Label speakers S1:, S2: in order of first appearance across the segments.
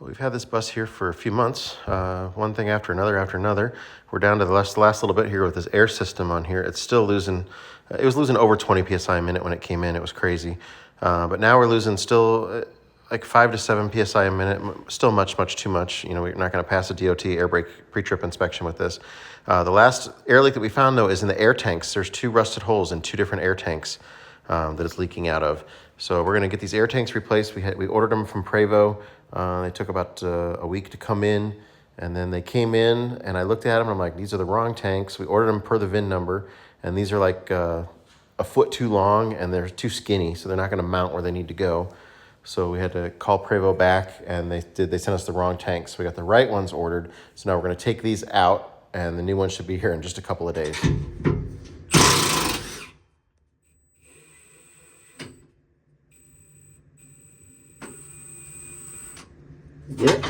S1: Well, we've had this bus here for a few months, one thing after another. We're down to the last little bit here with this air system on here. It's still losing, it was losing over 20 psi a minute when it came in. It was crazy. But now we're losing still like 5 to 7 psi a minute, still much too much. You know, we're not going to pass a DOT air brake pre-trip inspection with this. The last air leak that we found, though, is in the air tanks. There's 2 rusted holes in 2 different air tanks that it's leaking out of. So we're going to get these air tanks replaced. We ordered them from Prevost. They took about a week to come in, and then they came in, and I looked at them, and I'm like, these are the wrong tanks. We ordered them per the VIN number, and these are like a foot too long, and they're too skinny, so they're not going to mount where they need to go. So we had to call Prevost back, and they sent us the wrong tanks. So we got the right ones ordered. So now we're going to take these out, and the new ones should be here in just a couple of days. Yep.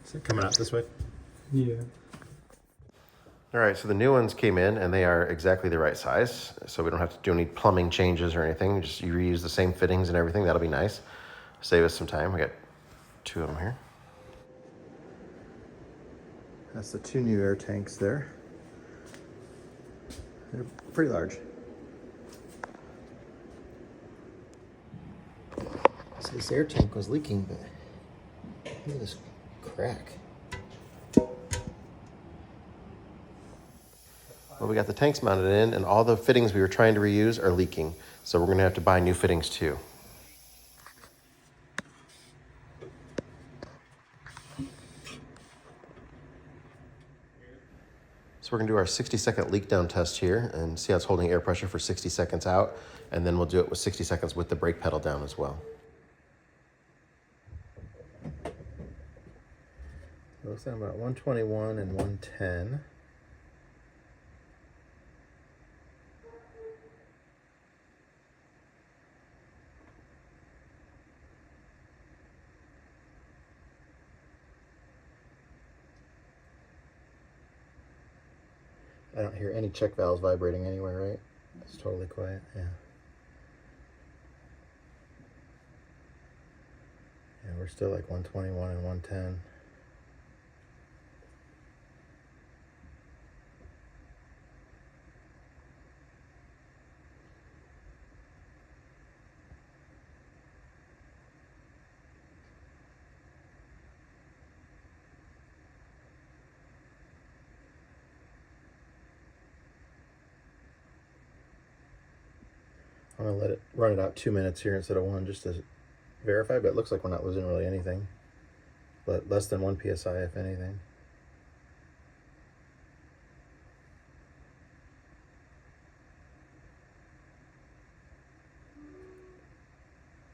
S1: Is it coming out this way?
S2: Yeah.
S1: All right, so the new ones came in, and they are exactly the right size, so we don't have to do any plumbing changes or anything. Just you reuse the same fittings and everything. That'll be nice. Save us some time. We got 2 of them here. That's the 2 new air tanks there. They're pretty large. So this air tank was leaking, but look at this crack. Well, we got the tanks mounted in, and all the fittings we were trying to reuse are leaking. So we're going to have to buy new fittings too. So we're going to do our 60-second leak down test here and see how it's holding air pressure for 60 seconds out. And then we'll do it with 60 seconds with the brake pedal down as well. It looks like about 121 and 110. I don't hear any check valves vibrating anywhere, right? It's totally quiet, yeah. Yeah, we're still like 121 and 110. I'm gonna let it run it out 2 minutes here instead of 1 just to verify, but it looks like we're not losing really anything. But less than 1 psi if anything.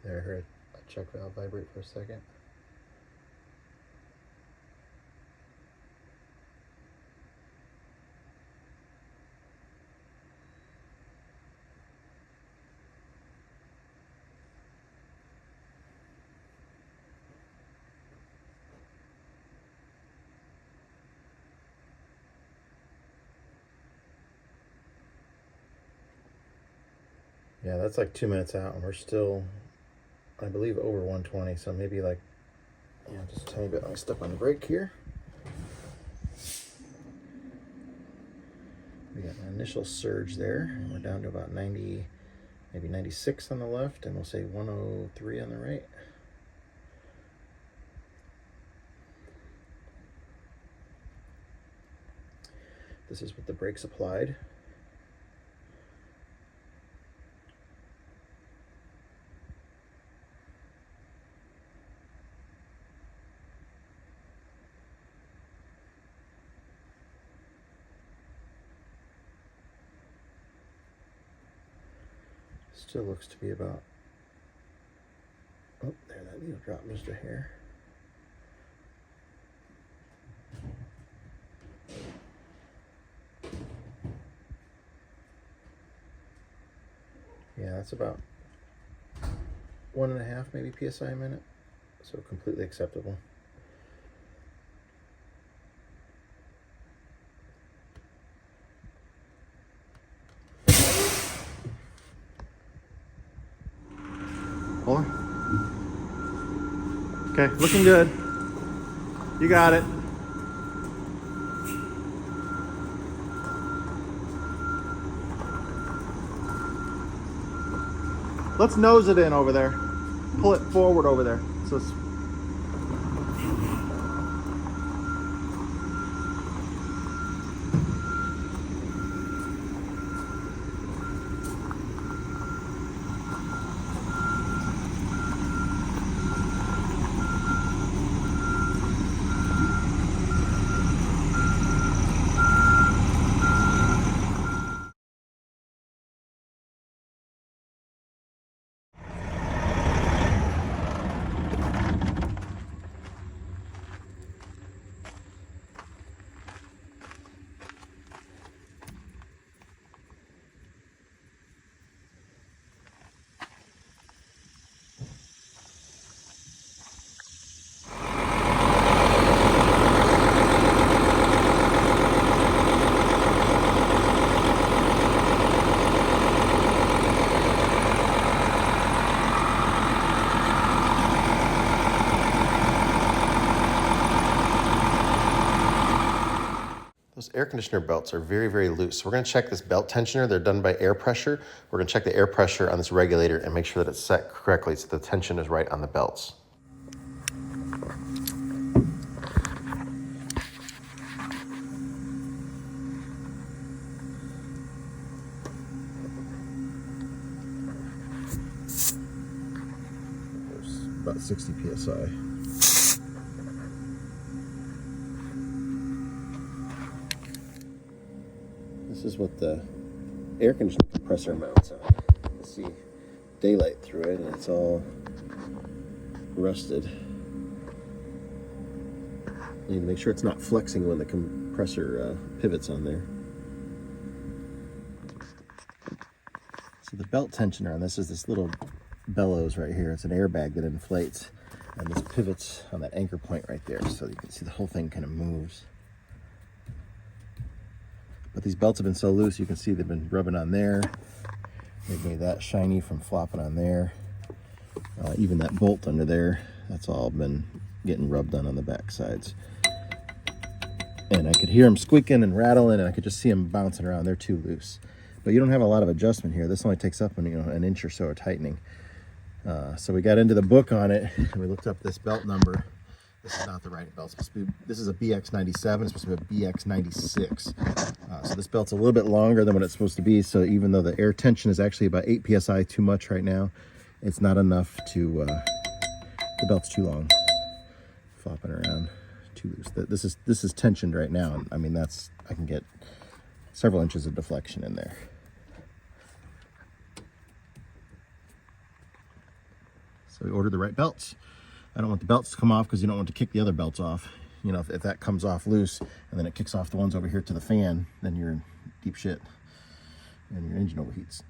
S1: There, I heard a check valve vibrate for a second. Yeah, that's like 2 minutes out, and we're still, I believe, over 120. So maybe like, yeah, just a tiny bit. Let me step on the brake here. We got an initial surge there, and we're down to about 90, maybe 96 on the left, and we'll say 103 on the right. This is with the brakes applied. Still looks to be about, oh, there, that needle dropped just a hair. Yeah, that's about 1.5 maybe PSI a minute, so completely acceptable. Hold on. Okay, looking good. You got it. Let's nose it in over there. Pull it forward over there. So it's those air conditioner belts are very, very loose. So we're going to check this belt tensioner. They're done by air pressure. We're going to check the air pressure on this regulator and make sure that it's set correctly so the tension is right on the belts. There's about 60 PSI. This is what the air conditioning compressor mounts on. You can see daylight through it and it's all rusted. You need to make sure it's not flexing when the compressor pivots on there. So the belt tensioner on this is this little bellows right here. It's an airbag that inflates, and this pivots on that anchor point right there, so you can see the whole thing kind of moves. But these belts have been so loose, you can see they've been rubbing on there. They've made that shiny from flopping on there. Even that bolt under there, that's all been getting rubbed on the back sides. And I could hear them squeaking and rattling, and I could just see them bouncing around. They're too loose. But you don't have a lot of adjustment here. This only takes up an inch or so of tightening. So we got into the book on it, and we looked up this belt number. This is not the right belt. This is a BX97. It's supposed to be a BX96. So this belt's a little bit longer than what it's supposed to be. So even though the air tension is actually about 8 PSI too much right now, it's not enough to, the belt's too long. Flopping around, too loose. This is tensioned right now. I mean, I can get several inches of deflection in there. So we ordered the right belts. I don't want the belts to come off because you don't want to kick the other belts off. You know, if that comes off loose and then it kicks off the ones over here to the fan, then you're in deep shit and your engine overheats.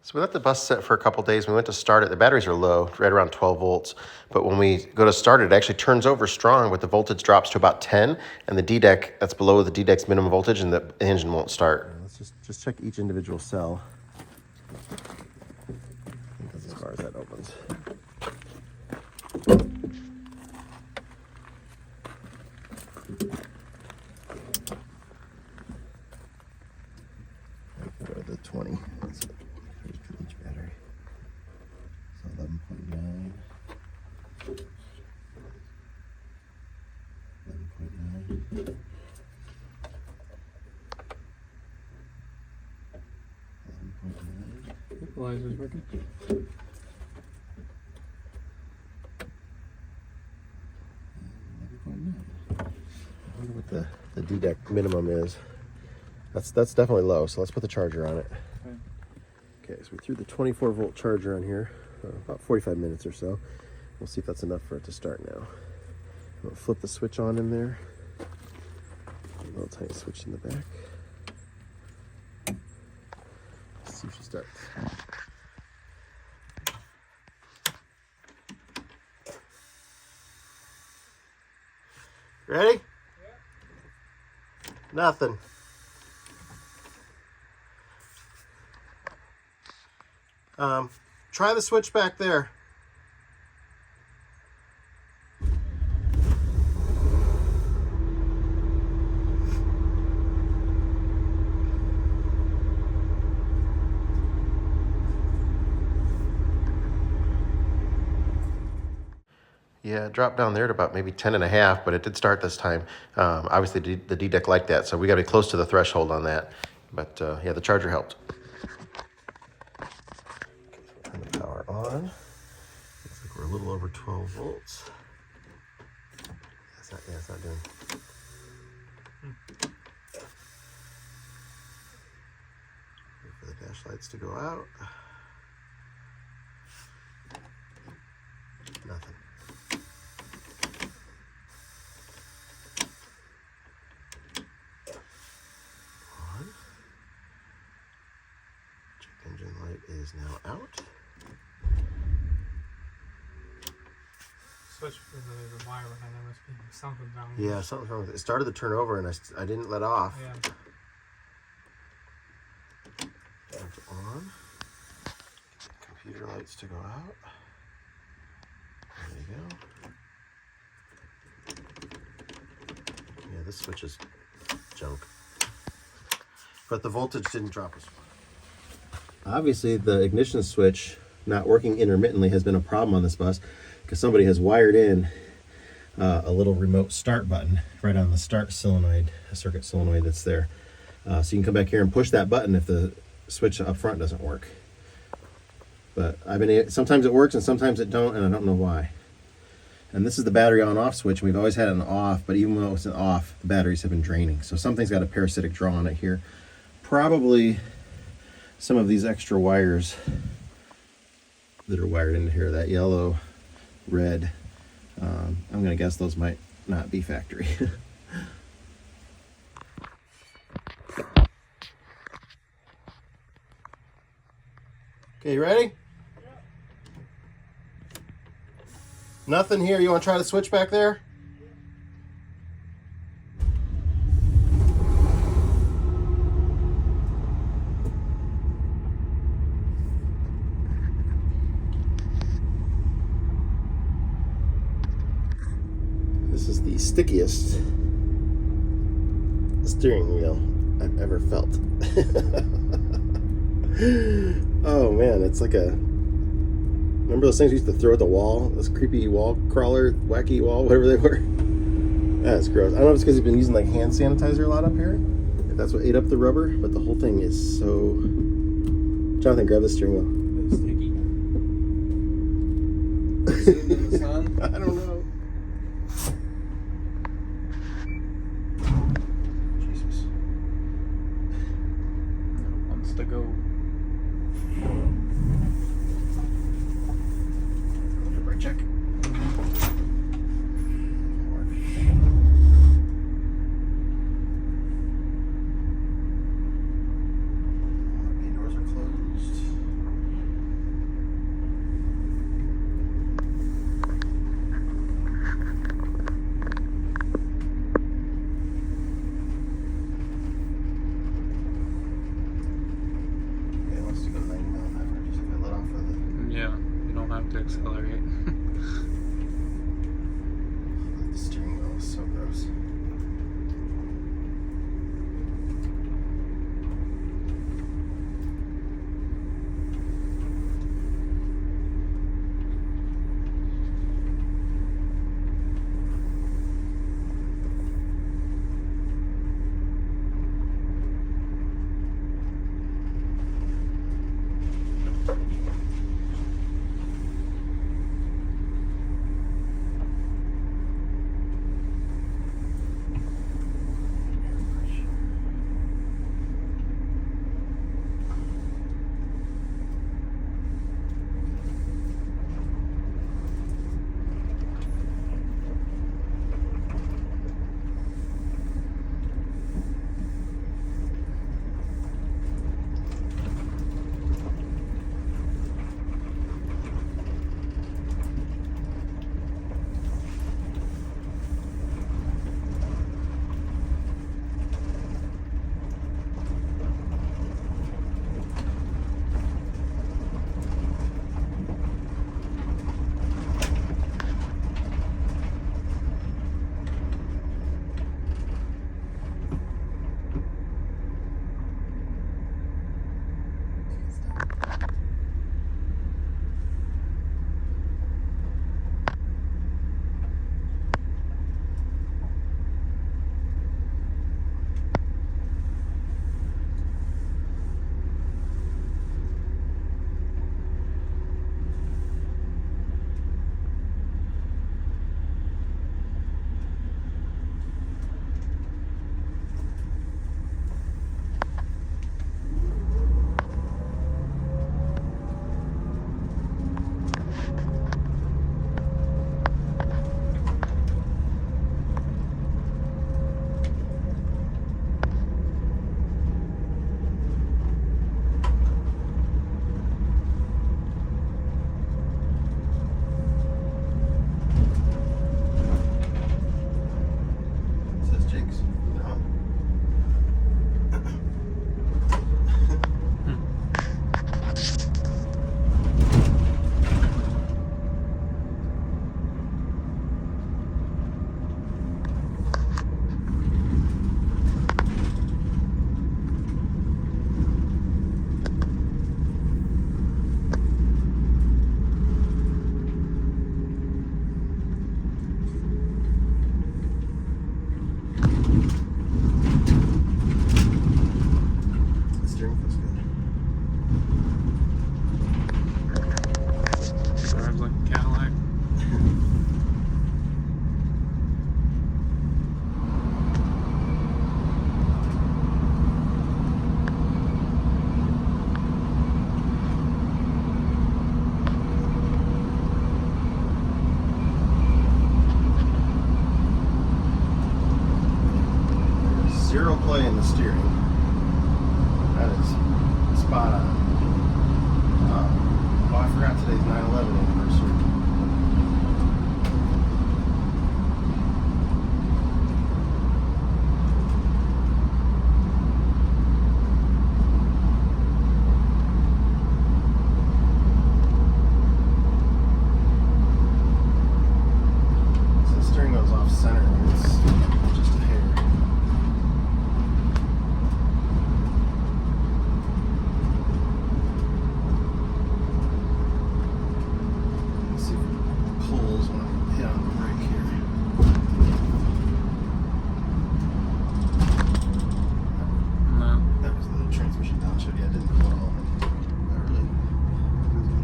S1: So we let the bus sit for a couple days. We went to start it. The batteries are low, right around 12 volts. But when we go to start it, it actually turns over strong, but the voltage drops to about 10, and the D-deck, that's below the D-deck's minimum voltage, and the engine won't start. Let's just check each individual cell. That's as far as that opens. Go to the 20. That's it. Each battery. So 11.9. 11.9.
S2: Equalizer's working.
S1: I wonder what the D-deck minimum is. That's definitely low, so let's put the charger on it. Okay, so we threw the 24 volt charger on here, about 45 minutes or so. We'll see if that's enough for it to start now. We'll flip the switch on in there. A little tiny switch in the back. Let's see if she starts. Ready? Yeah. Nothing. Try the switch back there. Yeah, it dropped down there to about maybe 10.5, but it did start this time. Obviously, the D-deck liked that, so we got to be close to the threshold on that. But yeah, the charger helped. Turn the power on. Looks like we're a little over 12 volts. It's not doing. Wait for the dash lights to go out. Nothing. On. Check engine light is now out.
S2: Switch for the wire behind there must be something wrong.
S1: Yeah, something's wrong with it. It started to turn over and I didn't let off.
S2: Yeah.
S1: That's on. Computer lights to go out. There you go. Yeah, this switch is junk. But the voltage didn't drop as much. Obviously, the ignition switch not working intermittently has been a problem on this bus because somebody has wired in a little remote start button right on the start solenoid, a circuit solenoid that's there. So you can come back here and push that button if the switch up front doesn't work. But sometimes it works and sometimes it don't, and I don't know why. And this is the battery on-off switch. We've always had it on off, but even though it's an off, the batteries have been draining. So something's got a parasitic draw on it here. Probably some of these extra wires that are wired into here, that yellow, red. I'm going to guess those might not be factory. Okay, you ready? Yeah. Nothing here. You want to try the switch back there? This is the stickiest steering wheel I've ever felt. Oh man, it's like remember those things we used to throw at the wall? Those creepy wall crawler, wacky wall, whatever they were? That's gross. I don't know if it's because he's been using like hand sanitizer a lot up here, if that's what ate up the rubber, but the whole thing is so... Jonathan, grab the steering wheel.
S2: It's sticky. Sitting in the sun?
S1: I don't know. Jesus.
S2: It wants to go.
S1: Check. Main doors are closed. Okay, it wants to go 90 mph. Just if I let off of the...
S2: Yeah, you don't have to accelerate.
S1: The steering wheel is so gross. zero play in the steering. That is spot on. Oh, I forgot today's 9/11 anniversary. So the steering goes off center. It's just a hair. Let's see if it pulls when I hit on the brake here.
S2: No.
S1: That was the transmission downshift. Yeah, it didn't pull at all. That really.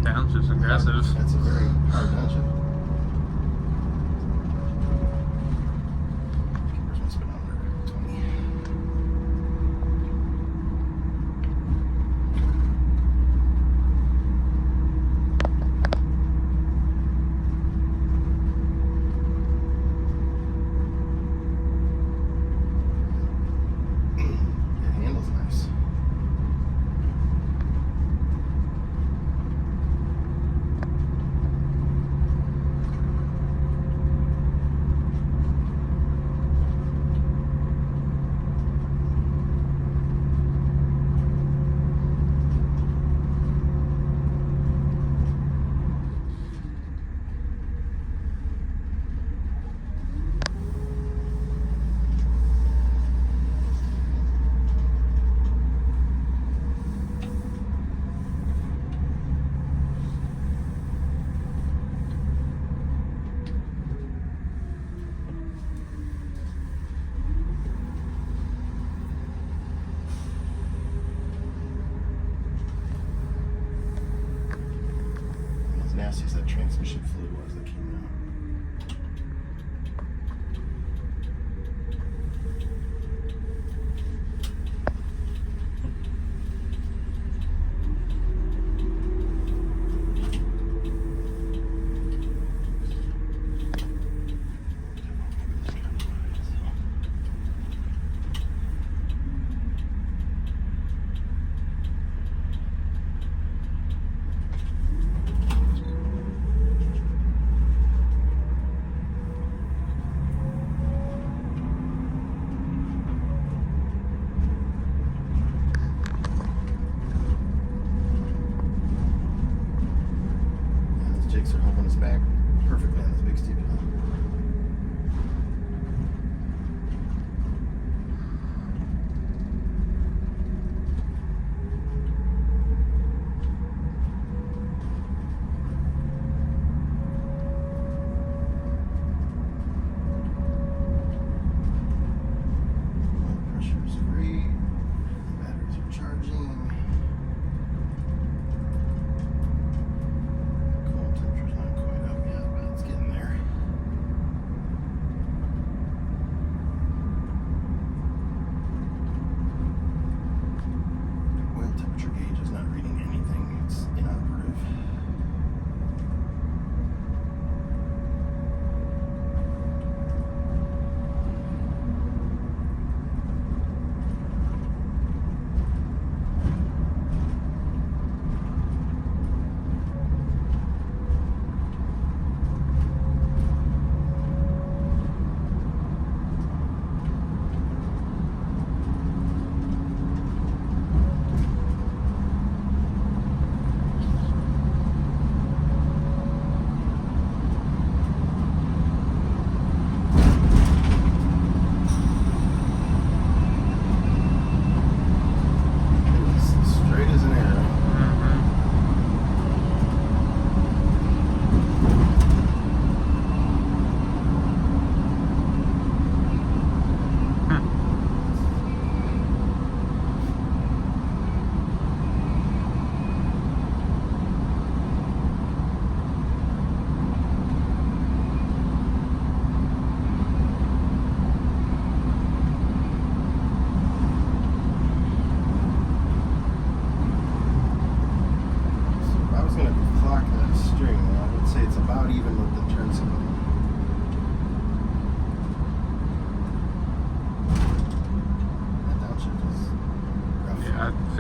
S2: Downship's aggressive.
S1: That's a very hard downshift. Where's my speedometer? 20. It handles nice. As nasty as that transmission fluid was that came out.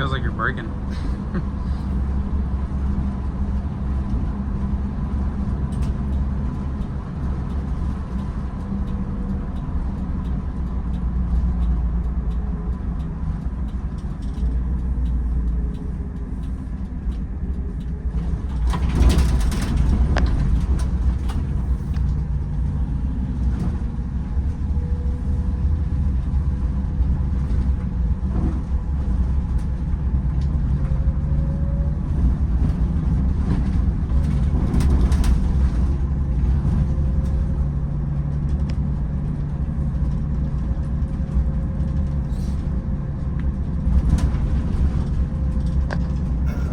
S2: feels like you're braking.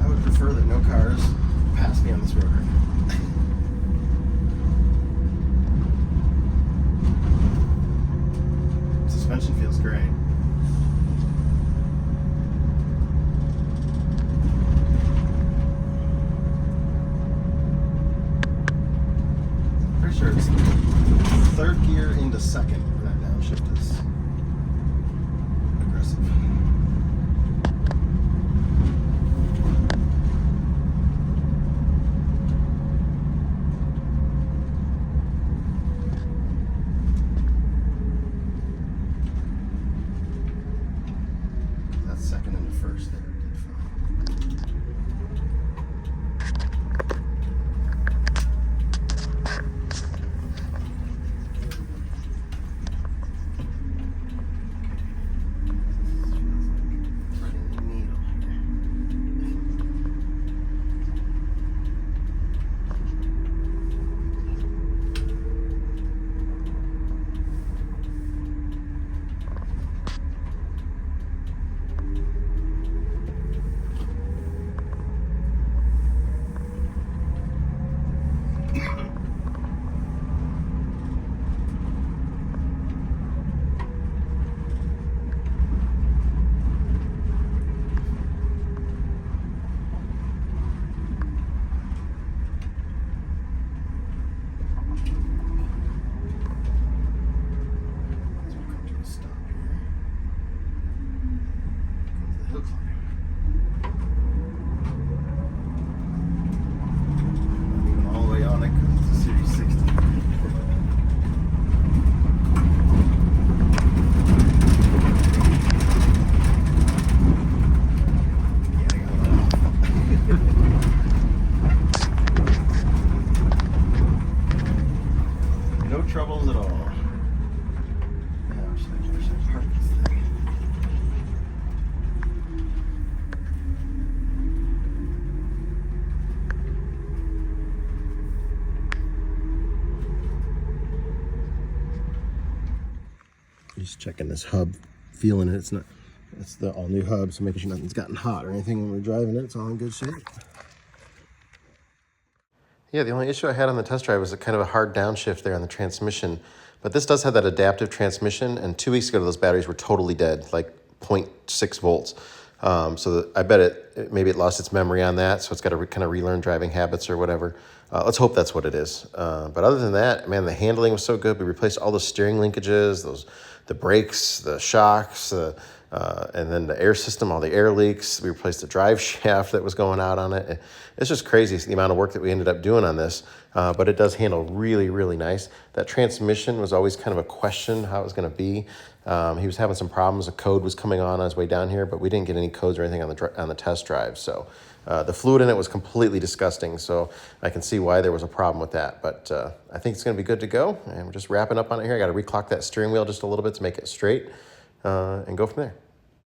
S1: I would prefer that no cars pass me on this road. Suspension feels great. Pretty sure it's third gear into second where that downshift is aggressive. That's second into first there. Did fine. Hill climb. Not even all the way on it because it's a Series 60. Yeah, I got let off. No troubles at all. Yeah, I wish I parked this thing. Just checking this hub, feeling it. It's the all new hub, so making sure nothing's gotten hot or anything when we're driving it. It's all in good shape. Yeah, the only issue I had on the test drive was a kind of a hard downshift there on the transmission. But this does have that adaptive transmission, and 2 weeks ago those batteries were totally dead, like 0.6 volts. So I bet maybe it lost its memory on that, so it's got to kind of relearn driving habits or whatever. Let's hope that's what it is. But other than that, man, the handling was so good. We replaced all the steering linkages, the brakes, the shocks, and then the air system, all the air leaks. We replaced the drive shaft that was going out on it. It's just crazy the amount of work that we ended up doing on this, but it does handle really, really nice. That transmission was always kind of a question how it was going to be. He was having some problems. A code was coming on his way down here, but we didn't get any codes or anything on the test drive. So the fluid in it was completely disgusting. So I can see why there was a problem with that. But I think it's going to be good to go. And we're just wrapping up on it here. I got to reclock that steering wheel just a little bit to make it straight and go from there.